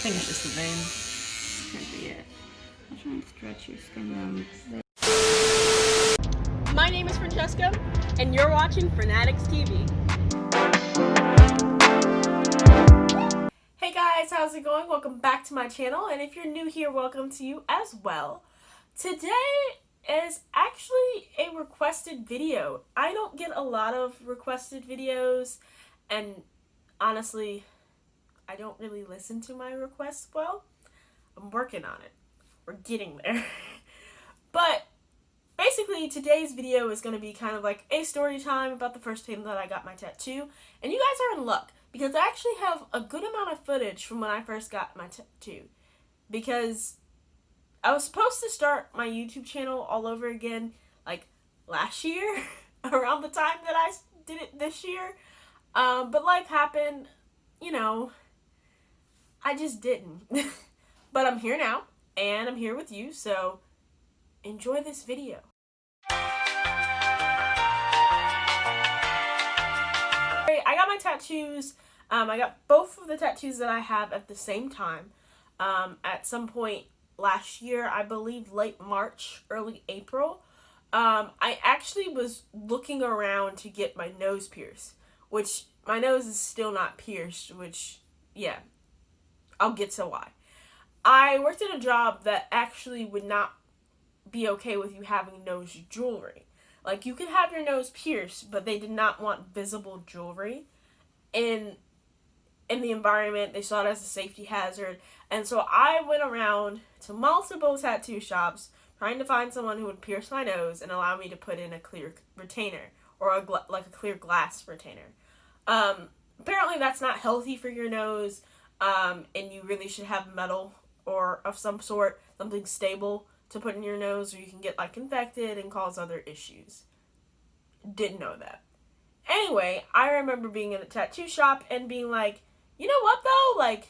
think it's just the vein. Can't be it. I'll try and stretch your skin down there. My name is Francesca, and you're watching Fanatics TV. Hey guys, how's it going? Welcome back to my channel, and if you're new here, welcome to you as well. Today is actually a requested video. I don't get a lot of requested videos, and honestly, I don't really listen to my requests well. I'm working on it. We're getting there. But basically, today's video is going to be kind of like a story time about the first time that I got my tattoo. And you guys are in luck, because I actually have a good amount of footage from when I first got my tattoo. Because I was supposed to start my YouTube channel all over again, like, last year, around the time that I did it this year. But life happened, you know, I just didn't. But I'm here now, and I'm here with you, so enjoy this video. I got my tattoos. I got both of the tattoos that I have at the same time. At some point last year, I believe late March, early April. I actually was looking around to get my nose pierced, which my nose is still not pierced, which, yeah, I'll get to why. I worked at a job that actually would not be okay with you having nose jewelry. Like, you could have your nose pierced, but they did not want visible jewelry in the environment. They saw it as a safety hazard. And so I went around to multiple tattoo shops trying to find someone who would pierce my nose and allow me to put in a clear retainer, or a clear glass retainer. Apparently that's not healthy for your nose, and you really should have metal or of some sort, something stable to put in your nose, or you can get like infected and cause other issues. Didn't know that. Anyway, I remember being in a tattoo shop and being like, you know what though? Like,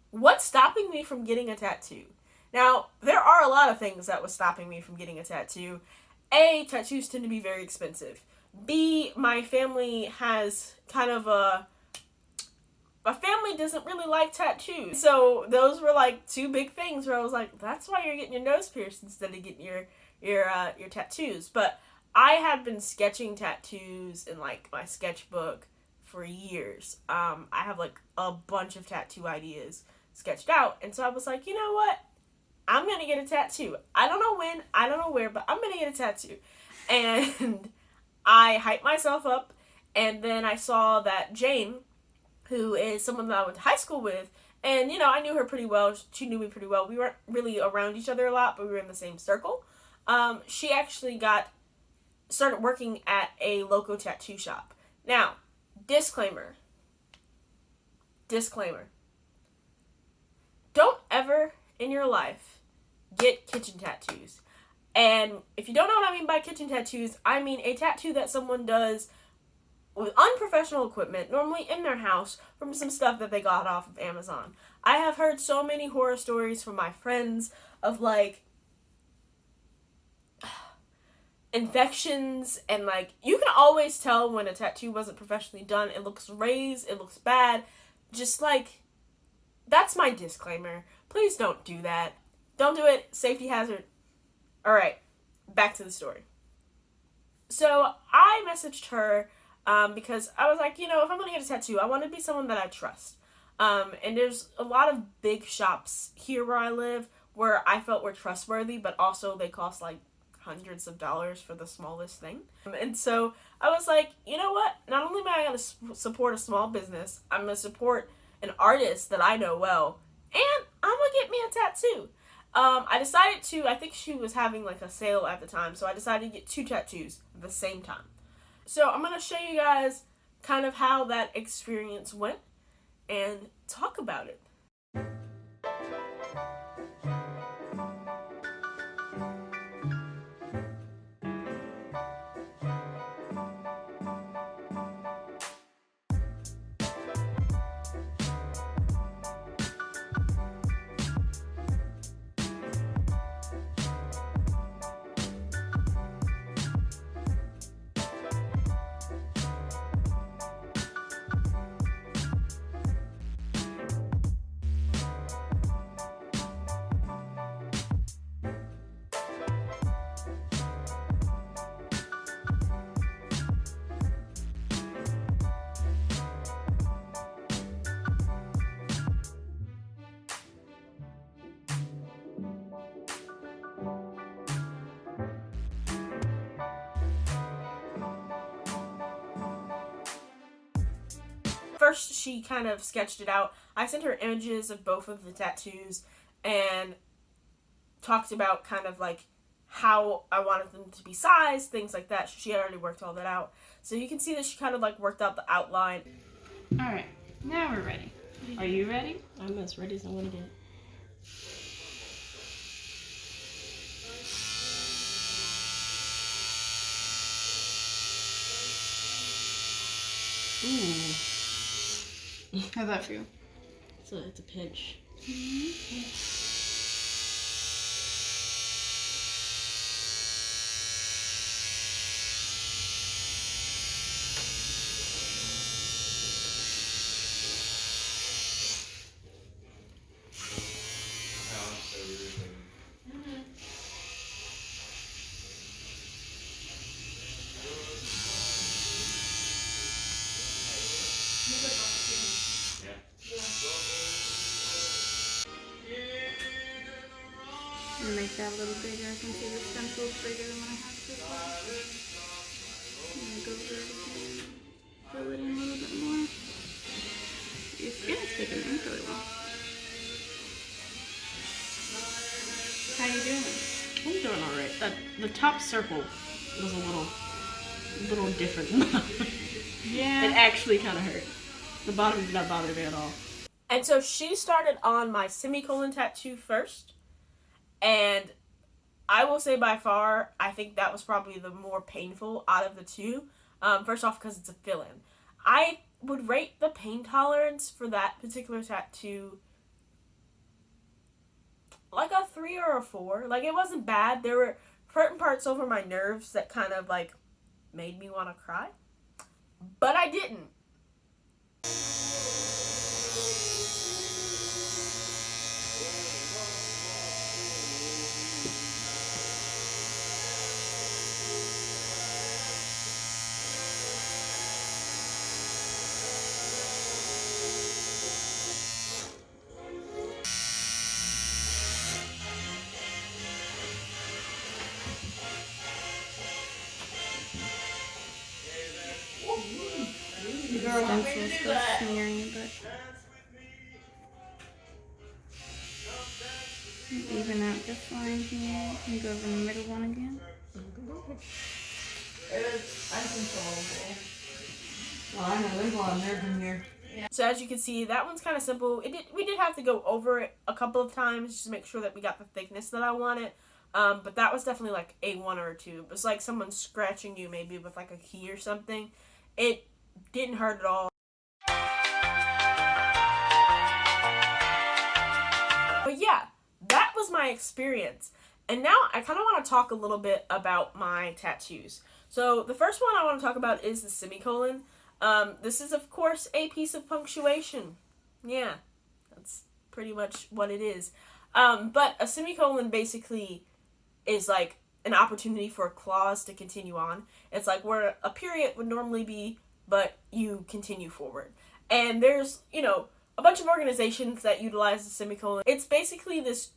what's stopping me from getting a tattoo? Now, there are a lot of things that was stopping me from getting a tattoo. A, tattoos tend to be very expensive. B, my family has kind of my family doesn't really like tattoos. So those were like two big things where I was like, that's why you're getting your nose pierced instead of getting your tattoos. But I had been sketching tattoos in like my sketchbook for years. I have like a bunch of tattoo ideas sketched out. And so I was like, you know what? I'm going to get a tattoo. I don't know when, I don't know where, but I'm going to get a tattoo. And I hyped myself up. And then I saw that Jane, who is someone that I went to high school with, and, you know, I knew her pretty well. She knew me pretty well. We weren't really around each other a lot, but we were in the same circle. She actually started working at a local tattoo shop. Now, disclaimer. Don't ever in your life get kitchen tattoos. And if you don't know what I mean by kitchen tattoos, I mean a tattoo that someone does with unprofessional equipment, normally in their house, from some stuff that they got off of Amazon. I have heard so many horror stories from my friends of, like, infections, and, like, you can always tell when a tattoo wasn't professionally done. It looks raised, it looks bad. Just, like, that's my disclaimer. Please don't do that. Don't do it. Safety hazard. Alright, back to the story. So, I messaged her because I was like, you know, if I'm going to get a tattoo, I want to be someone that I trust. And there's a lot of big shops here where I live where I felt were trustworthy, but also they cost like hundreds of dollars for the smallest thing. And so I was like, you know what? Not only am I going to support a small business, I'm going to support an artist that I know well, and I'm going to get me a tattoo. I decided to, I think she was having like a sale at the time, so I decided to get 2 tattoos at the same time. So I'm going to show you guys kind of how that experience went and talk about it. first she kind of sketched it out. I sent her images of both of the tattoos and talked about kind of like how I wanted them to be sized, things like that. She had already worked all that out. So you can see that she kind of like worked out the outline. Alright, now we're ready. Are you ready? I'm as ready as I'm gonna get. Ooh. How's that feel? So it's a pinch. Make that a little bigger. I can see the stencil's bigger than what I have so far. I'm gonna go over it again. Fill it in a little bit more. Your skin is taking ink really well. How you doing? I'm doing alright. The top circle was a little different. Yeah. It actually kind of hurt. The bottom did not bother me at all. And so she started on my semicolon tattoo first. And I will say by far, I think that was probably the more painful out of the two. First off, because it's a fill-in. I would rate the pain tolerance for that particular tattoo like a 3 or a 4. Like, it wasn't bad. There were certain parts over my nerves that kind of, like, made me want to cry. But I didn't. The stencil's still smearing, but even out this line here. And go over the middle one again. It's uncontrollable. Well, I know there's a lot of nerve in here. Yeah. So as you can see, that one's kind of simple. We did have to go over it a couple of times just to make sure that we got the thickness that I wanted. But that was definitely like a 1 or a 2. It was like someone scratching you maybe with like a key or something. It didn't hurt at all. But yeah, that was my experience. And now I kind of want to talk a little bit about my tattoos. So the first one I want to talk about is the semicolon. This is, of course, a piece of punctuation. Yeah, that's pretty much what it is. But a semicolon basically is like an opportunity for a clause to continue on. It's like where a period would normally be, but you continue forward. And there's, a bunch of organizations that utilize the semicolon. It's basically this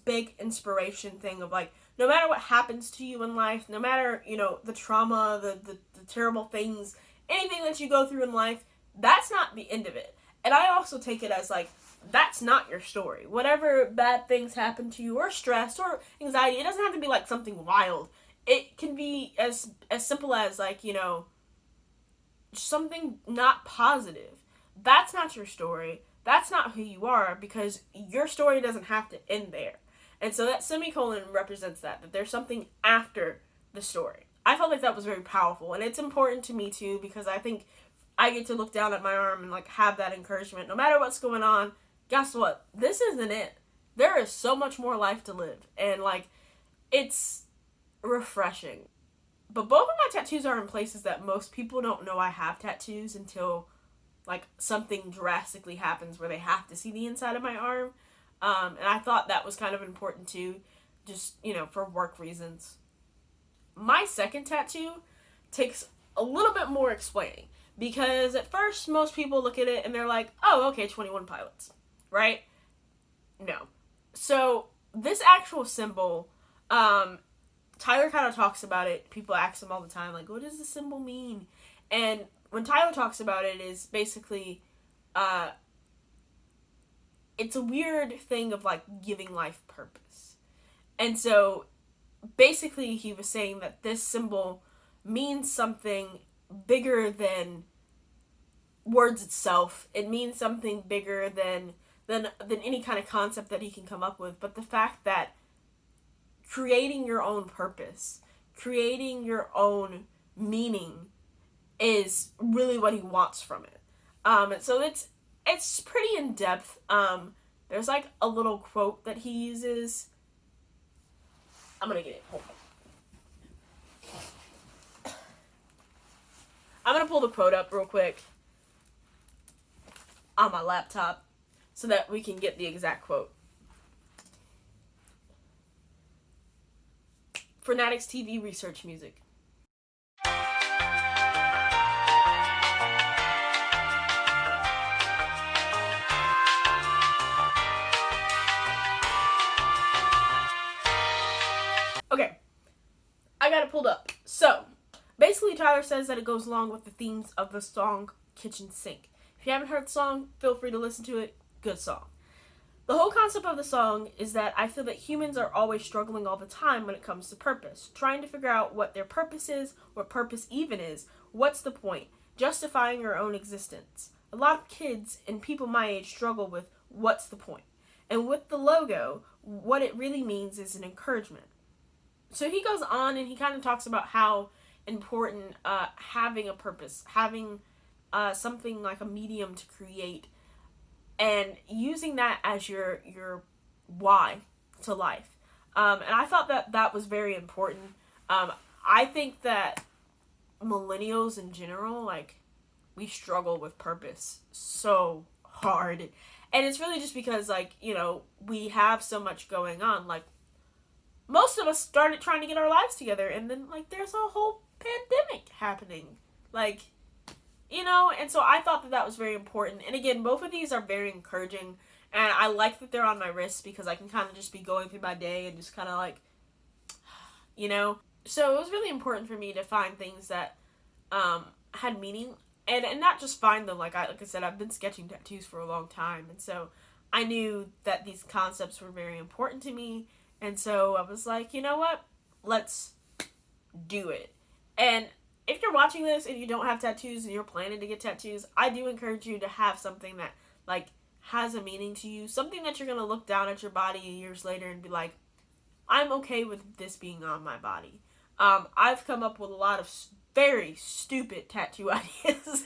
big inspiration thing of like, no matter what happens to you in life, no matter, the trauma, the terrible things, anything that you go through in life, that's not the end of it. And I also take it as like, that's not your story. Whatever bad things happen to you, or stress, or anxiety, it doesn't have to be like something wild. It can be as simple as like, something not positive. That's not your story. That's not who you are, because your story doesn't have to end there. And so that semicolon represents that there's something after the story. I felt like that was very powerful, and it's important to me too, because I think I get to look down at my arm and like have that encouragement. No matter what's going on, guess what? This isn't it. There is so much more life to live, and like, it's refreshing. But both of my tattoos are in places that most people don't know I have tattoos until like something drastically happens where they have to see the inside of my arm. And I thought that was kind of important too, just, for work reasons. My second tattoo takes a little bit more explaining, because at first most people look at it and they're like, oh, okay, 21 Pilots, right? No. So this actual symbol, Tyler kind of talks about it. People ask him all the time, like, what does the symbol mean? And when Tyler talks about it, is basically it's a weird thing of like giving life purpose. And so basically he was saying that this symbol means something bigger than words itself. It means something bigger than any kind of concept that he can come up with. But the fact that creating your own purpose, creating your own meaning is really what he wants from it. So it's pretty in depth. There's like a little quote that he uses. I'm gonna get it. Hold on. I'm gonna pull the quote up real quick on my laptop so that we can get the exact quote. Fanatics TV research music. Okay, I got it pulled up. So, basically Tyler says that it goes along with the themes of the song Kitchen Sink. If you haven't heard the song, feel free to listen to it. Good song. The whole concept of the song is that I feel that humans are always struggling all the time when it comes to purpose, trying to figure out what their purpose is, what purpose even is, what's the point, justifying your own existence. A lot of kids and people my age struggle with what's the point. And with the logo, what it really means is an encouragement. So he goes on and he kind of talks about how important having a purpose, having something like a medium to create, and using that as your why to life. And I thought that was very important. I think that millennials in general, like, we struggle with purpose so hard. And it's really just because, like, you know, we have so much going on. Like, most of us started trying to get our lives together, and then, like, there's a whole pandemic happening. Like, you know, and so I thought that was very important. And again, both of these are very encouraging, and I like that they're on my wrist because I can kind of just be going through my day and just kind of like, you know. So it was really important for me to find things that had meaning, and not just find them. Like I said, I've been sketching tattoos for a long time, and so I knew that these concepts were very important to me. And so I was like, you know what? Let's do it. And if you're watching this and you don't have tattoos and you're planning to get tattoos, I do encourage you to have something that, like, has a meaning to you. Something that you're going to look down at your body years later and be like, I'm okay with this being on my body. I've come up with a lot of very stupid tattoo ideas.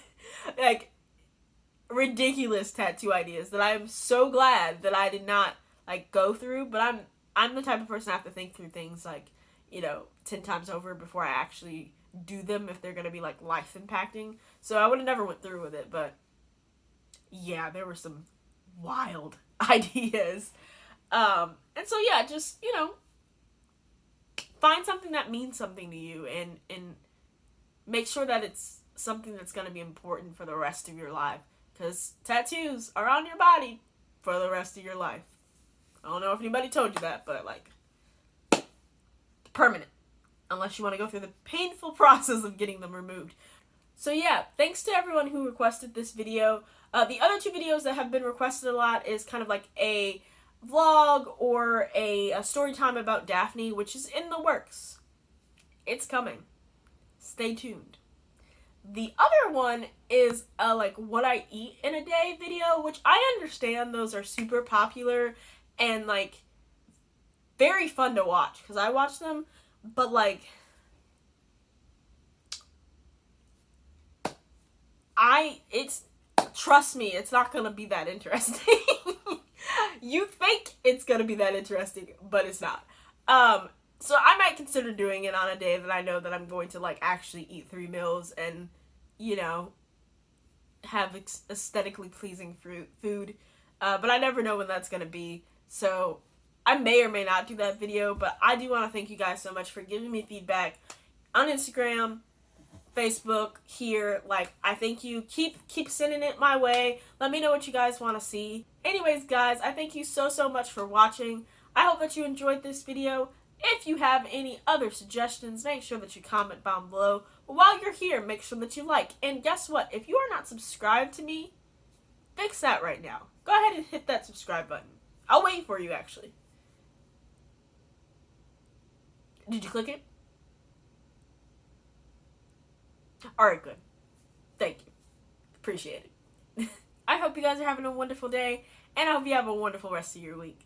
Like, ridiculous tattoo ideas that I'm so glad that I did not, like, go through. But I'm the type of person I have to think through things, like, you know, 10 times over before I actually do them if they're going to be, like, life impacting. So I would have never went through with it, but yeah, there were some wild ideas. And so yeah, just, you know, find something that means something to you and make sure that it's something that's going to be important for the rest of your life, because tattoos are on your body for the rest of your life. I don't know if anybody told you that, but, like, permanent, unless you want to go through the painful process of getting them removed. So yeah, thanks to everyone who requested this video. The other two videos that have been requested a lot is kind of like a vlog or a story time about Daphne, which is in the works. It's coming. Stay tuned. The other one is like what I eat in a day video, which I understand those are super popular and, like, very fun to watch because I watch them, but, like, trust me, it's not gonna be that interesting. You think it's gonna be that interesting, but it's not. So I might consider doing it on a day that I know that I'm going to, like, actually eat 3 meals and, you know, have aesthetically pleasing food. But I never know when that's gonna be. So I may or may not do that video, but I do want to thank you guys so much for giving me feedback on Instagram, Facebook, here. Like, I thank you. Keep sending it my way. Let me know what you guys want to see. Anyways, guys, I thank you so much for watching. I hope that you enjoyed this video. If you have any other suggestions, make sure that you comment down below. But while you're here, make sure that you like. And guess what? If you are not subscribed to me, fix that right now. Go ahead and hit that subscribe button. I'll wait for you, actually. Did you click it? Alright, good. Thank you. Appreciate it. I hope you guys are having a wonderful day, and I hope you have a wonderful rest of your week.